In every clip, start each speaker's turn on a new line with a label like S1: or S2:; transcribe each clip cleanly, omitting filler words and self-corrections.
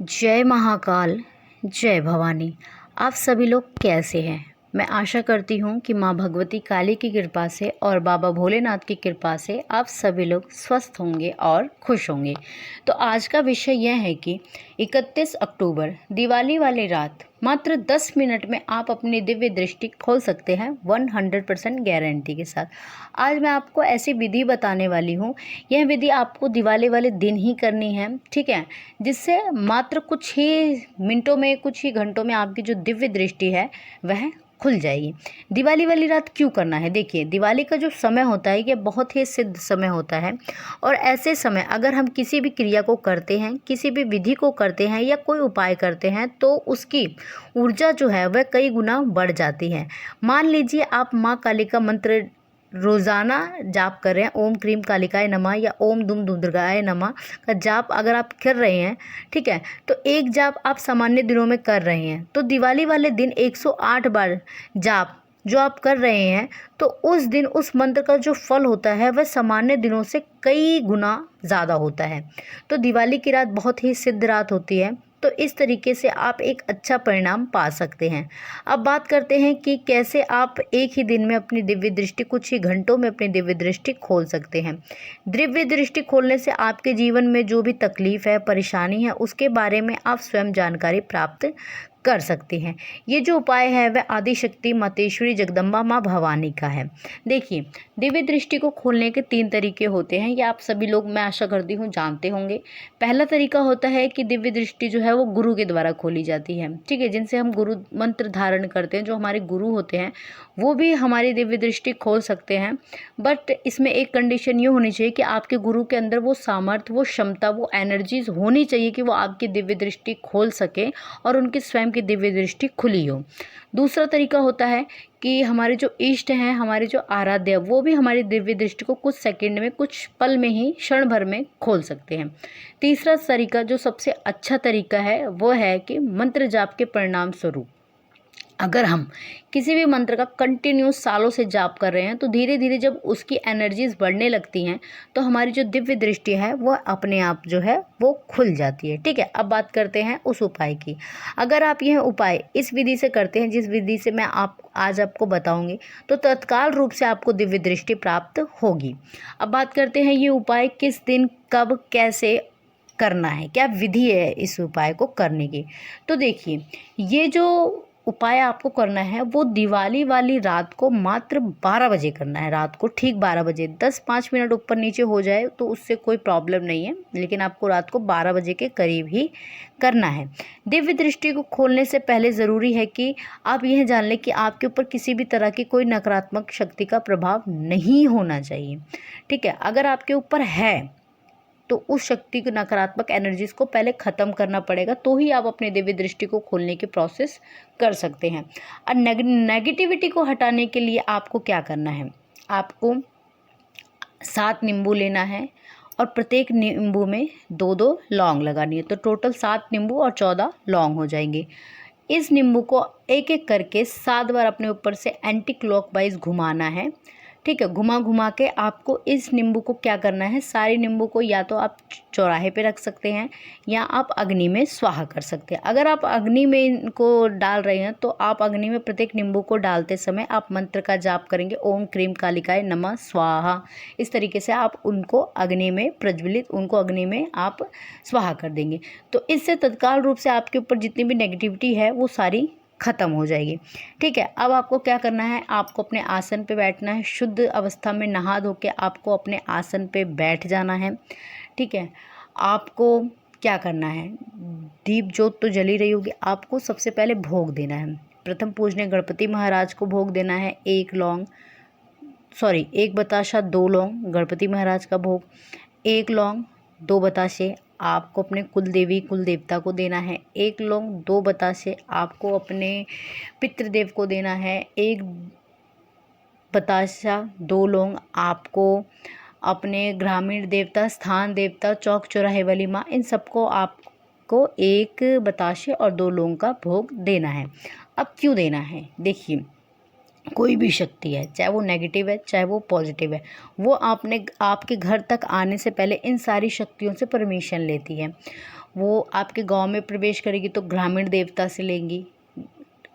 S1: जय महाकाल, जय भवानी। आप सभी लोग कैसे हैं? मैं आशा करती हूँ कि माँ भगवती काली की कृपा से और बाबा भोलेनाथ की कृपा से आप सभी लोग स्वस्थ होंगे और खुश होंगे। तो आज का विषय यह है कि 31 अक्टूबर दिवाली वाली रात मात्र 10 मिनट में आप अपनी दिव्य दृष्टि खोल सकते हैं 100% गारंटी के साथ। आज मैं आपको ऐसी विधि बताने वाली हूँ। यह विधि आपको दिवाली वाले दिन ही करनी है, ठीक है, जिससे मात्र कुछ ही मिनटों में, कुछ ही घंटों में आपकी जो दिव्य दृष्टि है वह खुल जाएगी। दिवाली वाली रात क्यों करना है? देखिए, दिवाली का जो समय होता है ये बहुत ही सिद्ध समय होता है और ऐसे समय अगर हम किसी भी क्रिया को करते हैं, किसी भी विधि को करते हैं या कोई उपाय करते हैं तो उसकी ऊर्जा जो है वह कई गुना बढ़ जाती है। मान लीजिए आप माँ काली का मंत्र रोज़ाना जाप कर रहे हैं, ओम क्रीम कालिकाय नमः या ओम दुम दुर्गाय नमः का जाप अगर आप कर रहे हैं, ठीक है, तो एक जाप आप सामान्य दिनों में कर रहे हैं तो दिवाली वाले दिन 108 बार जाप जो आप कर रहे हैं तो उस दिन उस मंत्र का जो फल होता है वह सामान्य दिनों से कई गुना ज़्यादा होता है। तो दिवाली की रात बहुत ही सिद्ध रात होती है, तो इस तरीके से आप एक अच्छा परिणाम पा सकते हैं। अब बात करते हैं कि कैसे आप एक ही दिन में अपनी दिव्य दृष्टि, कुछ ही घंटों में अपनी दिव्य दृष्टि खोल सकते हैं। दिव्य दृष्टि खोलने से आपके जीवन में जो भी तकलीफ है, परेशानी है, उसके बारे में आप स्वयं जानकारी प्राप्त कर सकते हैं। ये जो उपाय है वह आदिशक्ति मातेश्वरी जगदम्बा माँ भवानी का है। देखिए, दिव्य दृष्टि को खोलने के 3 तरीके होते हैं, ये आप सभी लोग, मैं आशा करती हूँ, जानते होंगे। पहला तरीका होता है कि दिव्य दृष्टि जो है वो गुरु के द्वारा खोली जाती है, ठीक है, जिनसे हम गुरु मंत्र धारण करते हैं। जो हमारे गुरु होते हैं वो भी हमारी दिव्य दृष्टि खोल सकते हैं, बट इसमें एक कंडीशन ये होनी चाहिए कि आपके गुरु के अंदर वो सामर्थ्य, वो क्षमता, वो एनर्जीज होनी चाहिए कि वो आपकी दिव्य दृष्टि खोल सके और उनकी स्वयं की दिव्य दृष्टि खुली हो। दूसरा तरीका होता है कि हमारे जो इष्ट हैं, हमारे जो आराध्य, वो भी हमारी दिव्य दृष्टि को कुछ सेकंड में, कुछ पल में ही, क्षण भर में खोल सकते हैं। तीसरा तरीका, जो सबसे अच्छा तरीका है, वो है कि मंत्र जाप के परिणाम स्वरूप अगर हम किसी भी मंत्र का कंटिन्यूस सालों से जाप कर रहे हैं तो धीरे धीरे जब उसकी एनर्जीज बढ़ने लगती हैं तो हमारी जो दिव्य दृष्टि है वो अपने आप जो है वो खुल जाती है, ठीक है। अब बात करते हैं उस उपाय की। अगर आप यह उपाय इस विधि से करते हैं जिस विधि से मैं आज आपको बताऊंगी तो तत्काल रूप से आपको दिव्य दृष्टि प्राप्त होगी। अब बात करते हैं ये उपाय किस दिन, कब, कैसे करना है, क्या विधि है इस उपाय को करने की। तो देखिए, ये जो उपाय आपको करना है वो दिवाली वाली रात को मात्र 12 बजे करना है। रात को ठीक 12 बजे, 10-5 मिनट ऊपर नीचे हो जाए तो उससे कोई प्रॉब्लम नहीं है, लेकिन आपको रात को 12 बजे के करीब ही करना है। दिव्य दृष्टि को खोलने से पहले ज़रूरी है कि आप यह जान लें कि आपके ऊपर किसी भी तरह की कोई नकारात्मक शक्ति का प्रभाव नहीं होना चाहिए, ठीक है। अगर आपके ऊपर है तो उस शक्ति को, नकारात्मक एनर्जीज को पहले ख़त्म करना पड़ेगा, तो ही आप अपने दिव्य दृष्टि को खोलने की प्रोसेस कर सकते हैं। और नेगेटिविटी को हटाने के लिए आपको क्या करना है, आपको 7 नींबू लेना है और प्रत्येक नींबू में 2-2 लौंग लगानी है, तो टोटल 7 नींबू और 14 लौंग हो जाएंगे। इस नींबू को एक एक करके 7 बार अपने ऊपर से एंटी क्लॉकवाइज घुमाना है, ठीक है। घुमा घुमा के आपको इस नींबू को क्या करना है, सारे नींबू को या तो आप चौराहे पे रख सकते हैं या आप अग्नि में स्वाहा कर सकते हैं। अगर आप अग्नि में इनको डाल रहे हैं तो आप अग्नि में प्रत्येक नींबू को डालते समय आप मंत्र का जाप करेंगे, ओम क्रीम कालिकाय नमः स्वाहा। इस तरीके से आप उनको अग्नि में प्रज्वलित, उनको अग्नि में आप स्वाहा कर देंगे, तो इससे तत्काल रूप से आपके ऊपर जितनी भी नेगेटिविटी है वो सारी ख़त्म हो जाएगी, ठीक है। अब आपको क्या करना है, आपको अपने आसन पे बैठना है। शुद्ध अवस्था में नहा धो के आपको अपने आसन पे बैठ जाना है, ठीक है। आपको क्या करना है, दीप जोत तो जली रही होगी, आपको सबसे पहले भोग देना है। प्रथम पूजनीय गणपति महाराज को भोग देना है। एक बताशा 2 लौंग गणपति महाराज का भोग, 1 लौंग 2 बताशे आपको अपने कुल देवी कुल देवता को देना है, 1 लौंग 2 बताशे आपको अपने पितृदेव को देना है, 1 बताशा 2 लौंग आपको अपने ग्रामीण देवता, स्थान देवता, चौक चौराहे वाली माँ, इन सबको आपको 1 बताशे और 2 लौंग का भोग देना है। अब क्यों देना है, देखिए, कोई भी शक्ति है, चाहे वो नेगेटिव है चाहे वो पॉजिटिव है, वो आपके घर तक आने से पहले इन सारी शक्तियों से परमिशन लेती है। वो आपके गांव में प्रवेश करेगी तो ग्रामीण देवता से लेंगी,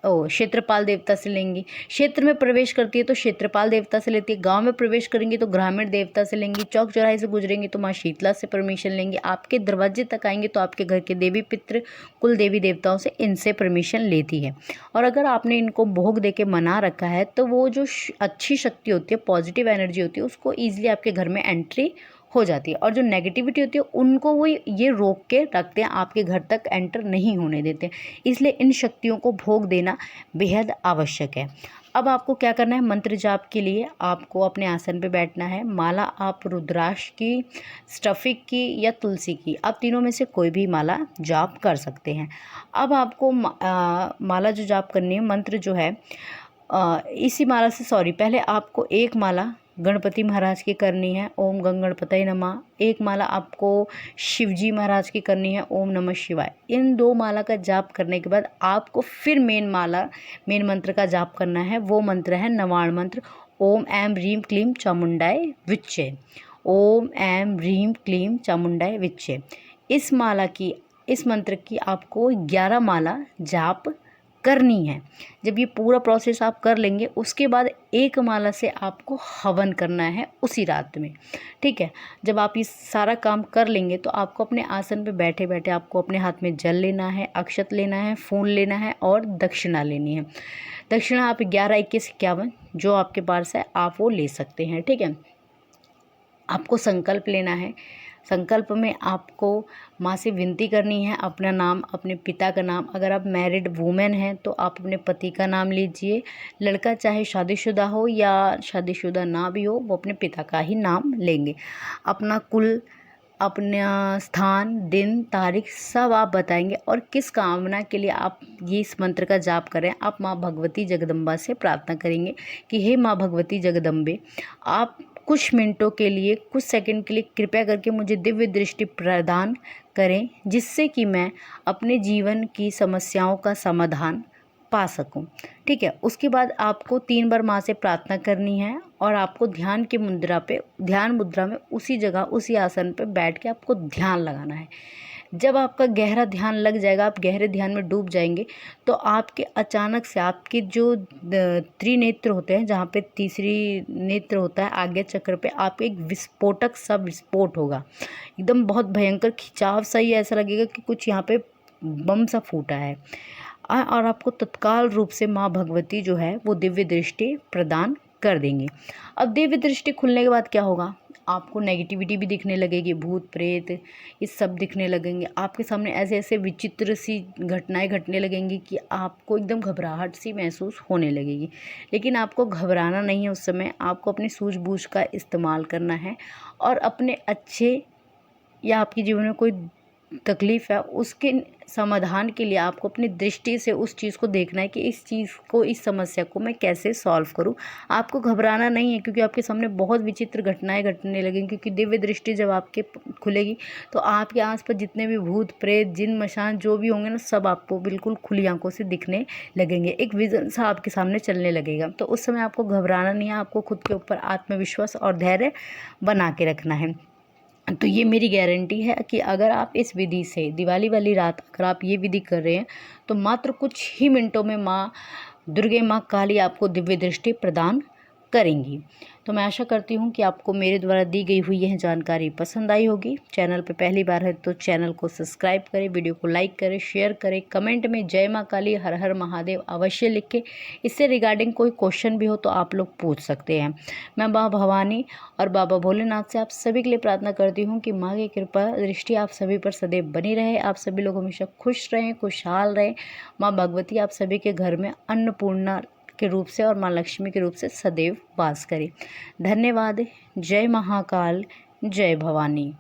S1: क्षेत्रपाल देवता से लेंगी। क्षेत्र में प्रवेश करती है तो क्षेत्रपाल देवता से लेती है। गांव में प्रवेश करेंगी तो ग्रामीण देवता से लेंगी। चौक चौराहे से गुजरेंगी तो माँ शीतला से परमिशन लेंगी। आपके दरवाजे तक आएंगे तो आपके घर के देवी पितृ कुल देवी देवताओं से इनसे परमिशन लेती है। और अगर आपने इनको भोग दे के मना रखा है तो वो जो अच्छी शक्ति होती है, पॉजिटिव एनर्जी होती है, उसको ईजिली आपके घर में एंट्री हो जाती है। और जो नेगेटिविटी होती है उनको वो ये रोक के रखते हैं, आपके घर तक एंटर नहीं होने देते। इसलिए इन शक्तियों को भोग देना बेहद आवश्यक है। अब आपको क्या करना है, मंत्र जाप के लिए आपको अपने आसन पे बैठना है। माला आप रुद्राक्ष की, स्टफिक की या तुलसी की, आप तीनों में से कोई भी माला जाप कर सकते हैं। अब आपको माला जो जाप करनी है, मंत्र जो है इसी माला से पहले आपको एक माला गणपति महाराज की करनी है, ओम गंग गणपतये नमः। एक माला आपको शिवजी महाराज की करनी है, ओम नमः शिवाय। इन 2 माला का जाप करने के बाद आपको फिर मेन मंत्र का जाप करना है। वो मंत्र है नवाण मंत्र, ओम ऐं ह्रीं क्लीं चामुंडाय विच्चे। ओम ऐं ह्रीं क्लीं चामुंडाय विच्चे। इस मंत्र की आपको 11 माला जाप करनी है। जब ये पूरा प्रोसेस आप कर लेंगे उसके बाद एक माला से आपको हवन करना है उसी रात में, ठीक है। जब आप ये सारा काम कर लेंगे तो आपको अपने आसन पे बैठे बैठे आपको अपने हाथ में जल लेना है, अक्षत लेना है, फूल लेना है और दक्षिणा लेनी है। दक्षिणा आप 11, 21, 51 जो आपके पास है आप वो ले सकते हैं, ठीक है। आपको संकल्प लेना है। संकल्प में आपको माँ से विनती करनी है, अपना नाम, अपने पिता का नाम। अगर आप मैरिड वूमेन हैं तो आप अपने पति का नाम लीजिए। लड़का चाहे शादीशुदा हो या शादीशुदा ना भी हो, वो अपने पिता का ही नाम लेंगे। अपना कुल, अपना स्थान, दिन, तारीख सब आप बताएंगे और किस कामना के लिए आप ये इस मंत्र का जाप करें। आप माँ भगवती जगदम्बा से प्रार्थना करेंगे कि हे माँ भगवती जगदम्बे, आप कुछ मिनटों के लिए, कुछ सेकंड के लिए कृपया करके मुझे दिव्य दृष्टि प्रदान करें, जिससे कि मैं अपने जीवन की समस्याओं का समाधान पा सकूं, ठीक है। उसके बाद आपको 3 बार माँ से प्रार्थना करनी है और आपको ध्यान मुद्रा में उसी जगह, उसी आसन पे बैठ के आपको ध्यान लगाना है। जब आपका गहरा ध्यान लग जाएगा, आप गहरे ध्यान में डूब जाएंगे तो आपके अचानक से आपके जो त्रिनेत्र होते हैं, जहाँ पे तीसरी नेत्र होता है आज्ञा चक्र पे, आपके एक विस्फोटक सा विस्फोट होगा। एकदम बहुत भयंकर खिंचाव सा ही ऐसा लगेगा कि कुछ यहाँ पे बम सा फूटा है। और आपको तत्काल रूप से माँ भगवती जो है वो दिव्य दृष्टि प्रदान कर देंगी। अब दिव्य दृष्टि खुलने के बाद क्या होगा, आपको नेगेटिविटी भी दिखने लगेगी, भूत प्रेत ये सब दिखने लगेंगे। आपके सामने ऐसे ऐसे विचित्र सी घटनाएं घटने लगेंगी कि आपको एकदम घबराहट सी महसूस होने लगेगी। लेकिन आपको घबराना नहीं है, उस समय आपको अपनी सूझबूझ का इस्तेमाल करना है और अपने अच्छे या आपके जीवन में कोई तकलीफ़ है उसके समाधान के लिए आपको अपनी दृष्टि से उस चीज़ को देखना है कि इस समस्या को मैं कैसे सॉल्व करूं। आपको घबराना नहीं है क्योंकि आपके सामने बहुत विचित्र घटनाएं घटने लगेंगी, क्योंकि दिव्य दृष्टि जब आपके खुलेगी तो आपके आसपास जितने भी भूत प्रेत जिन मशान जो भी होंगे ना, सब आपको बिल्कुल खुली आंखों से दिखने लगेंगे। एक विजन सा आपके सामने चलने लगेगा। तो उस समय आपको घबराना नहीं है, आपको खुद के ऊपर आत्मविश्वास और धैर्य बना के रखना है। तो ये मेरी गारंटी है कि अगर आप इस विधि से दिवाली वाली रात अगर आप ये विधि कर रहे हैं तो मात्र कुछ ही मिनटों में माँ दुर्गे, माँ काली आपको दिव्य दृष्टि प्रदान करेंगी। तो मैं आशा करती हूँ कि आपको मेरे द्वारा दी गई हुई यह जानकारी पसंद आई होगी। चैनल पे पहली बार है तो चैनल को सब्सक्राइब करें, वीडियो को लाइक करें, शेयर करें, कमेंट में जय माँ काली, हर हर महादेव अवश्य लिखें। इससे रिगार्डिंग कोई क्वेश्चन भी हो तो आप लोग पूछ सकते हैं। मैं माँ भवानी और बाबा भोलेनाथ से आप सभी के लिए प्रार्थना करती हूँ कि माँ की कृपा दृष्टि आप सभी पर सदैव बनी रहे, आप सभी लोग हमेशा खुश रहें, खुशहाल रहें। माँ भगवती आप सभी के घर में अन्नपूर्णा के रूप से और माँ लक्ष्मी के रूप से सदैव वास करें। धन्यवाद। जय महाकाल, जय भवानी।